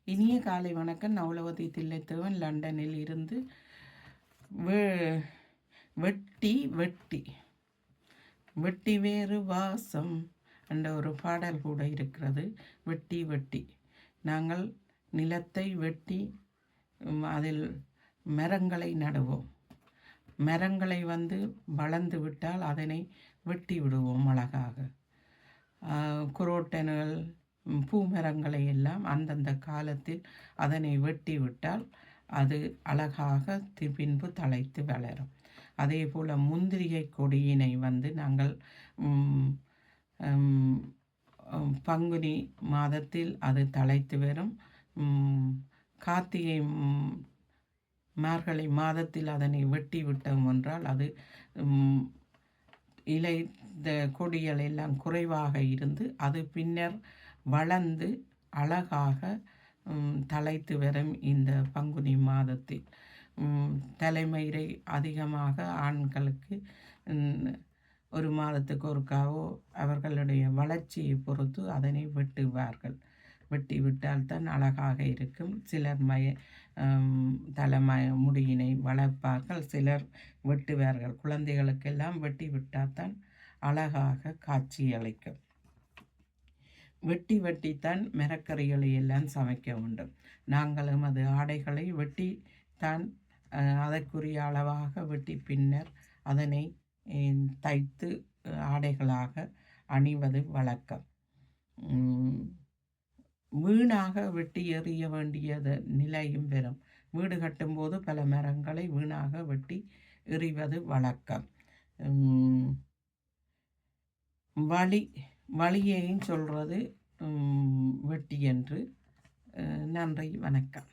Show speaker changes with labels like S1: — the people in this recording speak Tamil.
S1: இனிய காலை வணக்கம். நவலவதி தில்லைத்தேவன் லண்டனில் இருந்து. வெட்டி வெட்டி வெட்டி வேறு வாசம் என்ற ஒரு பாடல் கூட இருக்கிறது. வெட்டி வெட்டி நாங்கள் நிலத்தை வெட்டி அதில் மரங்களை நடுவோம். மரங்களை வளர்ந்து விட்டால் அதனை வெட்டி விடுவோம். அழகாக குரோட்டன்கள் பூமரங்களை எல்லாம் அந்தந்த காலத்தில் அதனை வெட்டி விட்டால் அது அழகாக பின்பு தழைத்து வளரும். அதே போல் முந்திரிகை கொடியினை நாங்கள் பங்குனி மாதத்தில் அது தழைத்து வரும். கார்த்திகை மார்கழி மாதத்தில் அதனை வெட்டி விட்டோம் என்றால் அது இலை கொடிகள் எல்லாம் குறைவாக இருந்து அது பின்னர் வளர்ந்து அழகாக தழைத்து வரும். இந்த பங்குனி மாதத்தில் தலைமயிரை அதிகமாக ஆண்களுக்கு ஒரு மாதத்துக்கு ஒருக்காவோ அவர்களுடைய வளர்ச்சியை பொறுத்து அதனை வெட்டுவார்கள். வெட்டி விட்டால்தான் அழகாக இருக்கும். சிலர் முடியினை வளர்ப்பார்கள், சிலர் வெட்டுவார்கள். குழந்தைகளுக்கெல்லாம் வெட்டி விட்டால்தான் அழகாக காட்சி அளிக்கும். வெட்டித்தான் மரக்கறிகளை எல்லாம் சமைக்க வேண்டும். நாங்களும் அது ஆடைகளை வெட்டித்தான் அதற்குரிய அளவாக வெட்டி பின்னர் அதனை தைத்து ஆடைகளாக அணிவது வழக்கம். வீணாக வெட்டி எறிய வேண்டியது நிலையும் பெறும். வீடு கட்டும்போது பல மரங்களை வீணாக வெட்டி எறிவது வழக்கம். வழியையும் சொல்கிறது வெட்டி என்று. நன்றி, வணக்கம்.